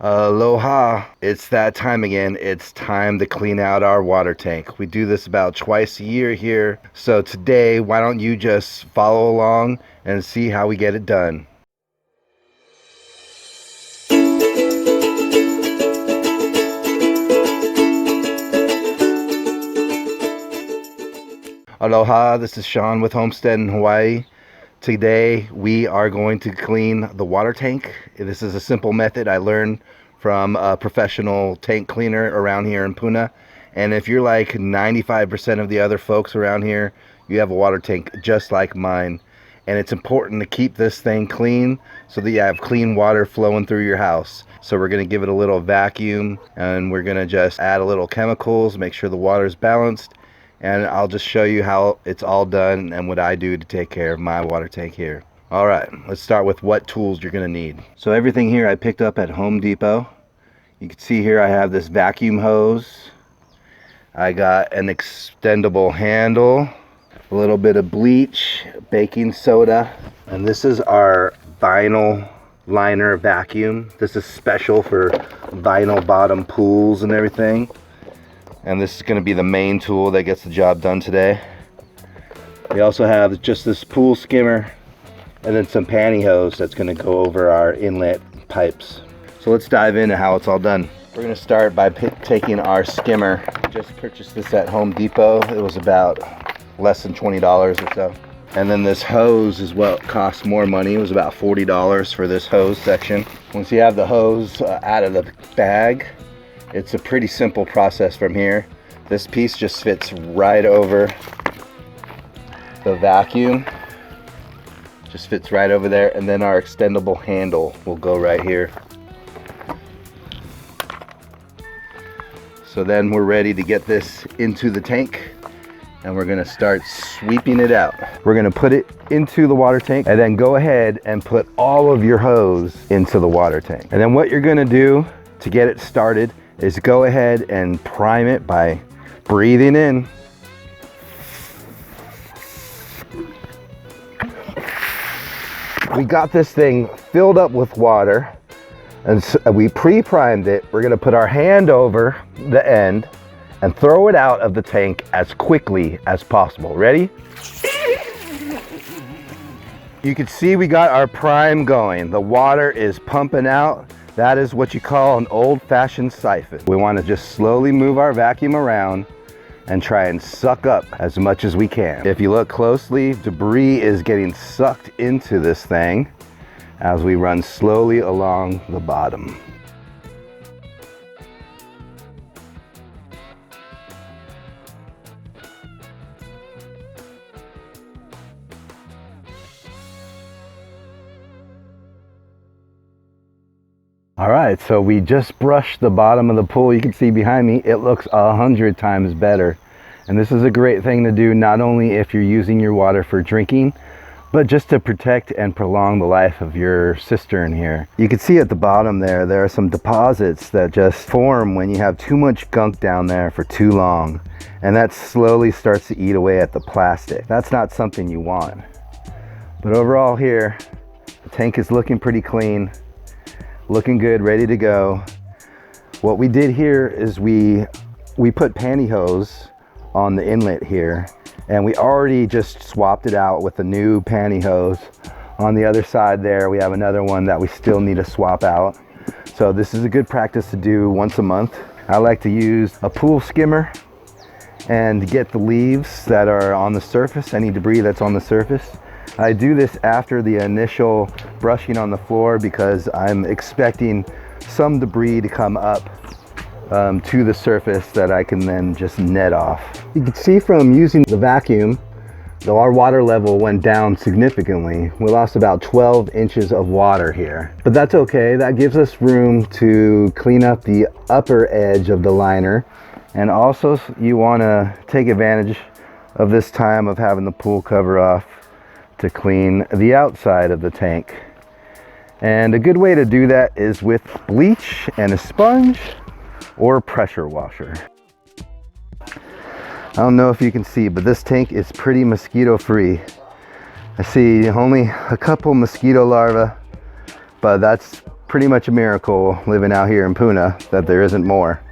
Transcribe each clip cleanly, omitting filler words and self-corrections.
Aloha, it's that time again. It's time to clean out our water tank. We do this about twice a year here. So today, why don't you just follow along and see how we get it done. Aloha, this is Sean with Homestead in Hawaii. Today we are going to clean the water tank. This is a simple method I learned from a professional tank cleaner around here in Puna. And if you're like 95% of the other folks around here, you have a water tank just like mine. And it's important to keep this thing clean so that you have clean water flowing through your house. So we're going to give it a little vacuum, and we're going to just add a little chemicals, make sure the water is balanced. And I'll just show you how it's all done and what I do to take care of my water tank here. All right, let's start with what tools you're gonna need. So everything here I picked up at Home Depot. You can see here I have this vacuum hose. I got an extendable handle, a little bit of bleach, baking soda, and this is our vinyl liner vacuum. This is special for vinyl bottom pools and everything. And this is going to be the main tool that gets the job done today. We also have just this pool skimmer and then some pantyhose that's going to go over our inlet pipes. So let's dive into how it's all done. We're going to start by taking our skimmer. Just purchased this at Home Depot. It was about less than $20 or so. And then this hose is what costs more money. It was about $40 for this hose section. Once you have the hose out of the bag, it's a pretty simple process from here. This piece just fits right over the vacuum. Just fits right over there, and then our extendable handle will go right here. So then we're ready to get this into the tank, and we're gonna start sweeping it out. We're gonna put it into the water tank, and then go ahead and put all of your hose into the water tank. And then what you're gonna do to get it started is go ahead and prime it by breathing in. We got this thing filled up with water, and so we pre-primed it. We're gonna put our hand over the end and throw it out of the tank as quickly as possible. Ready? You can see we got our prime going. The water is pumping out. That is what you call an old-fashioned siphon. We want to just slowly move our vacuum around and try and suck up as much as we can. If you look closely, debris is getting sucked into this thing as we run slowly along the bottom. All right, so we just brushed the bottom of the pool. You can see behind me, it looks 100 times better. And this is a great thing to do, not only if you're using your water for drinking, but just to protect and prolong the life of your cistern here. You can see at the bottom there are some deposits that just form when you have too much gunk down there for too long. And that slowly starts to eat away at the plastic. That's not something you want. But overall here, the tank is looking pretty clean. Looking good, ready to go. What we did here is we put pantyhose on the inlet here, and we already just swapped it out with a new pantyhose. On the other side there, we have another one that we still need to swap out. So this is a good practice to do once a month. I like to use a pool skimmer and get the leaves that are on the surface, any debris that's on the surface. I do this after the initial brushing on the floor because I'm expecting some debris to come up to the surface that I can then just net off. You can see from using the vacuum, though our water level went down significantly. We lost about 12 inches of water here, but that's okay. That gives us room to clean up the upper edge of the liner. And also you want to take advantage of this time of having the pool cover off to clean the outside of the tank. And a good way to do that is with bleach and a sponge or a pressure washer. I don't know if you can see, but this tank is pretty mosquito free. I see only a couple mosquito larvae, but that's pretty much a miracle living out here in Puna that there isn't more.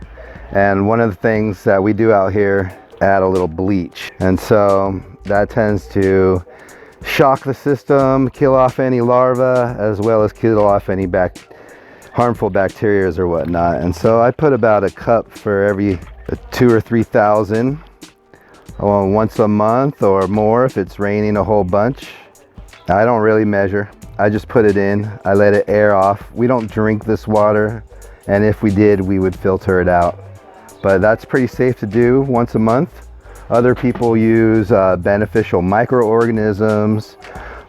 And one of the things that we do out here, add a little bleach. And so that tends to shock the system, kill off any larvae, as well as kill off any harmful bacteria or whatnot. And so I put about a cup for every 2,000 or 3,000 once a month or more if it's raining a whole bunch. I don't really measure. I just put it in. I let it air off. We don't drink this water, and if we did, we would filter it out. But that's pretty safe to do once a month. Other people use beneficial microorganisms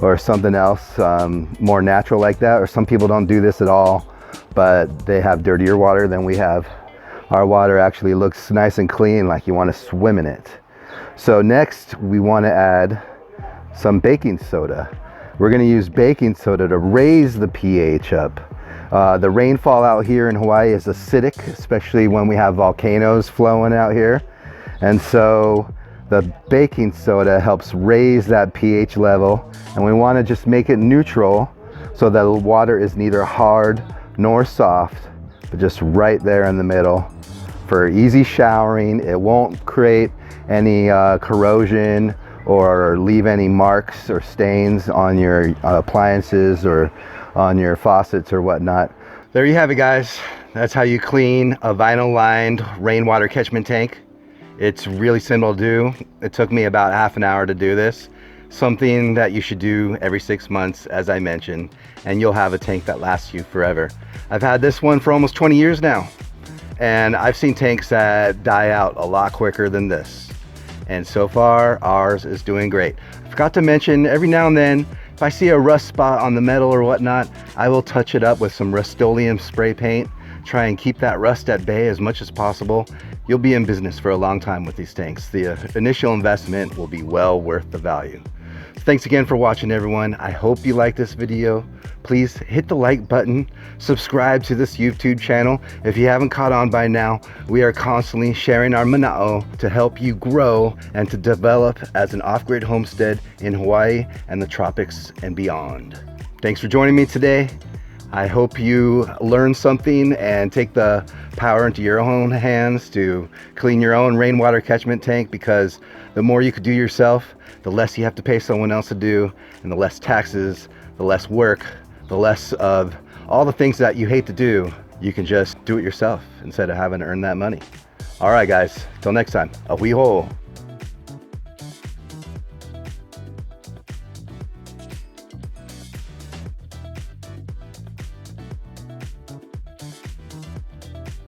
or something else more natural like that, or some people don't do this at all, but they have dirtier water than we have. Our water actually looks nice and clean, like you want to swim in it. So next we want to add some baking soda. We're going to use baking soda to raise the pH up. The rainfall out here in Hawaii is acidic, especially when we have volcanoes flowing out here. And so the baking soda helps raise that pH level, and we want to just make it neutral so that the water is neither hard nor soft, but just right there in the middle for easy showering. It won't create any corrosion or leave any marks or stains on your appliances or on your faucets or whatnot. There you have it, guys. That's how you clean a vinyl lined rainwater catchment tank. It's really simple to do. It took me about half an hour to do this. Something that you should do every 6 months, as I mentioned, and you'll have a tank that lasts you forever. I've had this one for almost 20 years now, and I've seen tanks that die out a lot quicker than this. And so far, ours is doing great. I forgot to mention, every now and then, if I see a rust spot on the metal or whatnot, I will touch it up with some Rust-Oleum spray paint, try and keep that rust at bay as much as possible. You'll be in business for a long time with these tanks. The initial investment will be well worth the value. Thanks again for watching, everyone. I hope you like this video. Please hit the like button, subscribe to this YouTube channel. If you haven't caught on by now, we are constantly sharing our mana'o to help you grow and to develop as an off-grid homestead in Hawaii and the tropics and beyond. Thanks for joining me today. I hope you learn something and take the power into your own hands to clean your own rainwater catchment tank, because the more you could do yourself, the less you have to pay someone else to do, and the less taxes, the less work, the less of all the things that you hate to do. You can just do it yourself instead of having to earn that money. All right, guys, till next time, ahui ho.